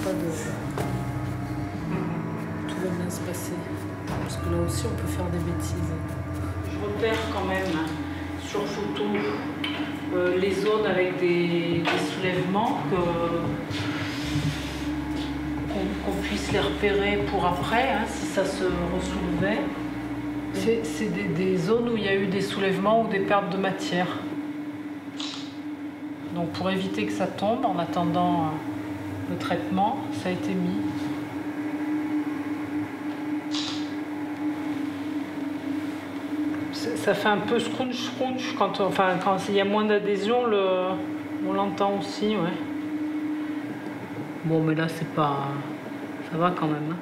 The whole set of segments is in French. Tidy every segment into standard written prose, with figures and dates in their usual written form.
pas de... Tout va bien se passer. Parce que là aussi, on peut faire des bêtises. Je repère quand même sur photo les zones avec des soulèvements, qu'on puisse les repérer pour après, hein, si ça se ressoulevait. C'est des zones où il y a eu des soulèvements ou des pertes de matière. Donc pour éviter que ça tombe, en attendant le traitement, ça a été mis. Ça fait un peu scrunch quand il y a moins d'adhésion, on l'entend aussi, ouais. Bon, mais là c'est pas, ça va quand même. Hein.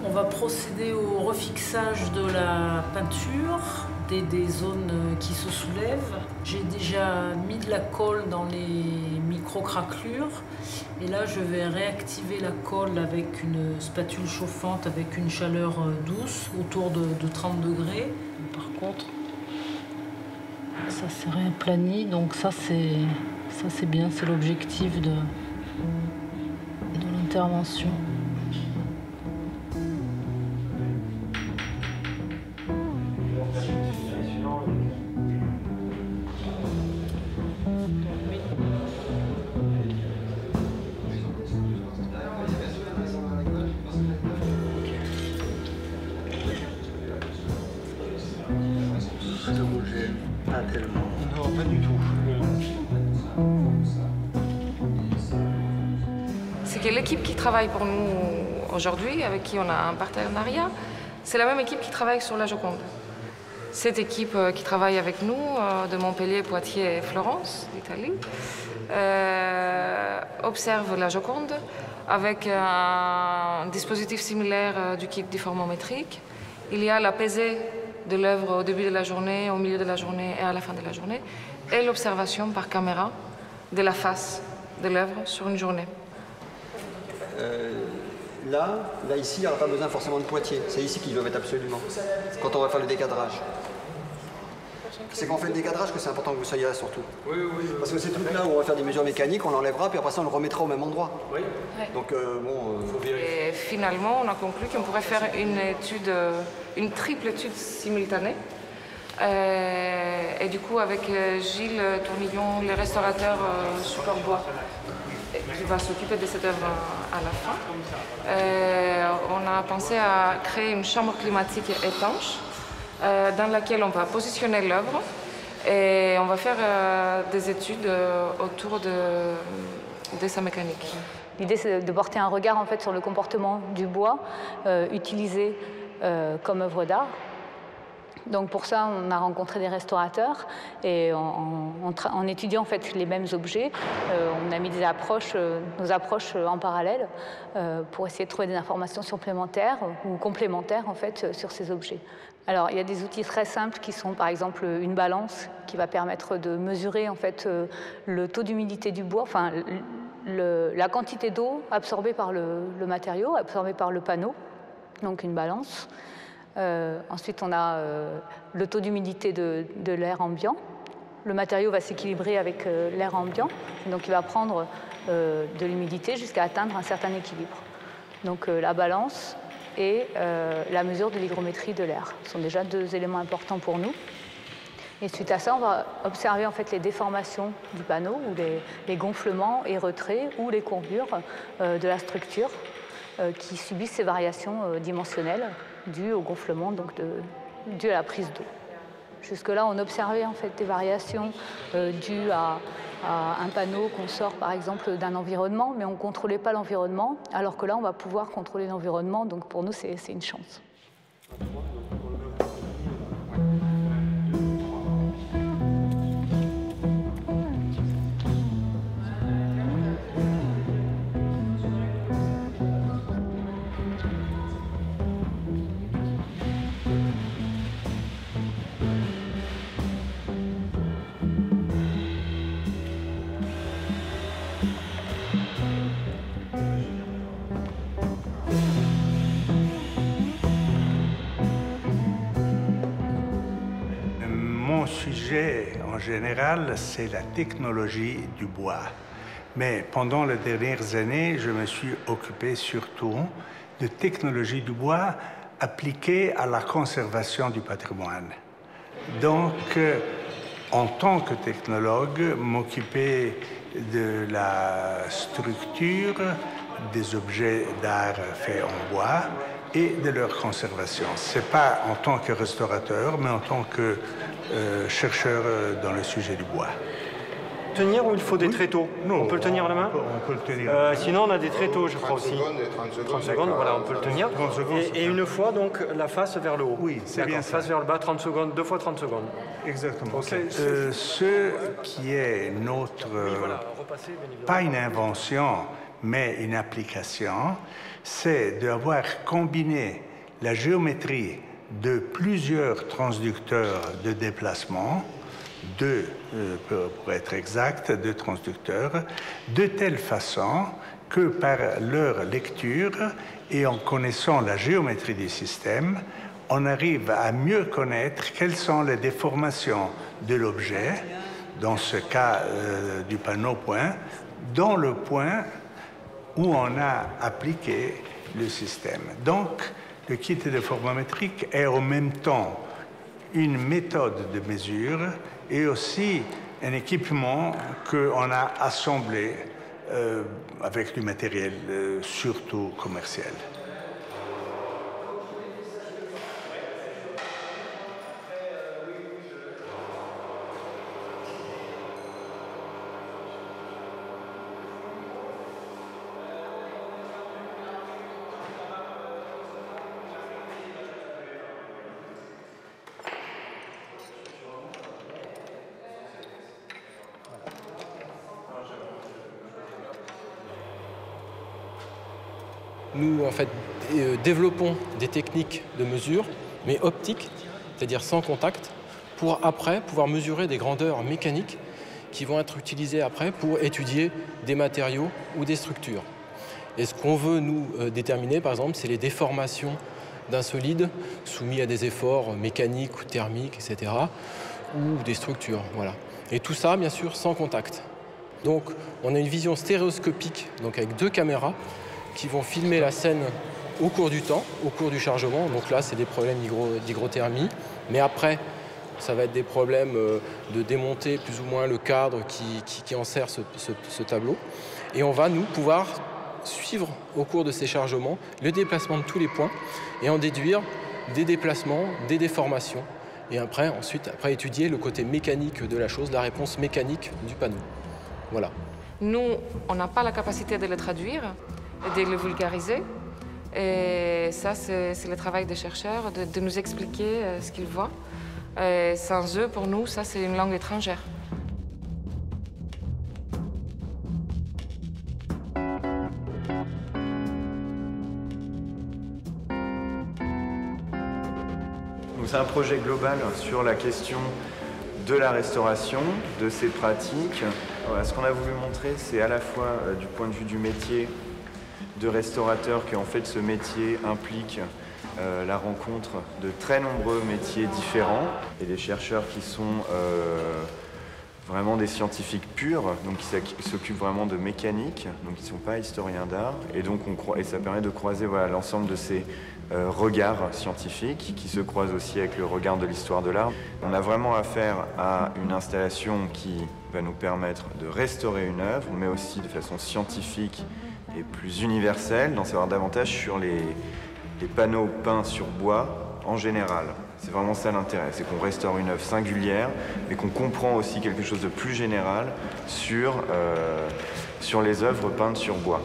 On va procéder au refixage de la peinture, des zones qui se soulèvent. J'ai déjà mis de la colle dans les micro-craquelures et là je vais réactiver la colle avec une spatule chauffante avec une chaleur douce autour de 30 degrés. Par contre, ça s'est réaplani, donc ça c'est bien, c'est l'objectif de l'intervention. Pas tellement. Non, pas du tout. C'est que l'équipe qui travaille pour nous aujourd'hui, avec qui on a un partenariat, c'est la même équipe qui travaille sur la Joconde. Cette équipe qui travaille avec nous, de Montpellier, Poitiers et Florence, d'Italie, observe la Joconde avec un dispositif similaire du kit difformométrique. Il y a la pesée de l'œuvre au début de la journée, au milieu de la journée et à la fin de la journée, et l'observation par caméra de la face de l'œuvre sur une journée. Là, ici, il n'y aura pas besoin forcément de Poitiers. C'est ici qu'ils doivent être absolument, quand on va faire le décadrage. C'est quand on fait le décadrage que c'est important que vous soyez là surtout. Oui. Parce que ces trucs-là où on va faire des mesures mécaniques, on l'enlèvera, puis après ça on le remettra au même endroit. Oui. Donc faut vérifier. Et finalement, on a conclu qu'on pourrait faire une triple étude simultanée. Et du coup, avec Gilles Tournillon, le restaurateur Superbois, qui va s'occuper de cette œuvre à la fin, on a pensé à créer une chambre climatique étanche dans laquelle on va positionner l'œuvre et on va faire des études autour de sa mécanique. L'idée, c'est de porter un regard en fait, sur le comportement du bois utilisé comme œuvre d'art. Donc pour ça, on a rencontré des restaurateurs et en étudiant en fait, les mêmes objets, on a mis nos approches en parallèle pour essayer de trouver des informations supplémentaires ou complémentaires en fait, sur ces objets. Alors il y a des outils très simples qui sont par exemple une balance qui va permettre de mesurer en fait, le taux d'humidité du bois, enfin, la quantité d'eau absorbée par le matériau, absorbée par le panneau, donc une balance. Ensuite, on a le taux d'humidité de l'air ambiant. Le matériau va s'équilibrer avec l'air ambiant, donc il va prendre de l'humidité jusqu'à atteindre un certain équilibre. Donc la balance et la mesure de l'hygrométrie de l'air sont déjà deux éléments importants pour nous. Et suite à ça, on va observer en fait les déformations du panneau, ou les gonflements et retraits, ou les courbures de la structure qui subissent ces variations dimensionnelles dues au gonflement, donc dû à la prise d'eau. Jusque-là, on observait en fait des variations dues à un panneau qu'on sort par exemple d'un environnement, mais on ne contrôlait pas l'environnement, alors que là, on va pouvoir contrôler l'environnement, donc pour nous, c'est une chance. Mon sujet, en général, c'est la technologie du bois. Mais pendant les dernières années, je me suis occupé surtout de technologie du bois appliquée à la conservation du patrimoine. Donc, en tant que technologue, m'occuper de la structure des objets d'art faits en bois et de leur conservation. Ce n'est pas en tant que restaurateur, mais en tant que chercheur dans le sujet du bois. Tenir ou il faut des tréteaux? Non, on peut le tenir à la main? On peut le tenir. Sinon, on a des tréteaux, je crois aussi. 30 secondes, voilà, on peut le tenir. 30 secondes, et une fois, donc, la face vers le haut. Oui, c'est bien ça. Face vers le bas, 30 secondes, 2 fois 30 secondes. Exactement. Okay. Ce qui est notre, Voilà, repasser, bien évidemment. pas une invention, mais une application, c'est d'avoir combiné la géométrie de plusieurs transducteurs de déplacement, deux, pour être exact, deux transducteurs, de telle façon que par leur lecture et en connaissant la géométrie du système, on arrive à mieux connaître quelles sont les déformations de l'objet, dans ce cas du panneau point, dans le point où on a appliqué le système. Donc, le kit déformamétrique est en même temps une méthode de mesure et aussi un équipement qu'on a assemblé avec du matériel surtout commercial. Nous, en fait, développons des techniques de mesure, mais optiques, c'est-à-dire sans contact, pour après pouvoir mesurer des grandeurs mécaniques qui vont être utilisées après pour étudier des matériaux ou des structures. Et ce qu'on veut nous déterminer, par exemple, c'est les déformations d'un solide soumis à des efforts mécaniques ou thermiques, etc., ou des structures, voilà. Et tout ça, bien sûr, sans contact. Donc, on a une vision stéréoscopique, donc avec deux caméras, qui vont filmer la scène au cours du temps, au cours du chargement. Donc là, c'est des problèmes d'hygrothermie. Mais après, ça va être des problèmes de démonter plus ou moins le cadre qui enserre ce tableau. Et on va, nous, pouvoir suivre au cours de ces chargements le déplacement de tous les points et en déduire des déplacements, des déformations. Et après, après étudier le côté mécanique de la chose, la réponse mécanique du panneau. Voilà. Nous, on n'a pas la capacité de le traduire et de le vulgariser. Et ça, c'est le travail des chercheurs, de nous expliquer ce qu'ils voient. Et sans eux, pour nous, ça, c'est une langue étrangère. C'est un projet global sur la question de la restauration, de ses pratiques. Voilà, ce qu'on a voulu montrer, c'est à la fois du point de vue du métier de restaurateur, qu'en fait ce métier implique la rencontre de très nombreux métiers différents et des chercheurs qui sont vraiment des scientifiques purs, donc qui s'occupent vraiment de mécanique, donc qui ne sont pas historiens d'art, et donc et ça permet de croiser voilà, l'ensemble de ces regards scientifiques qui se croisent aussi avec le regard de l'histoire de l'art. On a vraiment affaire à une installation qui va nous permettre de restaurer une œuvre, mais aussi de façon scientifique et plus universelle, d'en savoir davantage sur les panneaux peints sur bois en général. C'est vraiment ça l'intérêt, c'est qu'on restaure une œuvre singulière, mais qu'on comprend aussi quelque chose de plus général sur les œuvres peintes sur bois.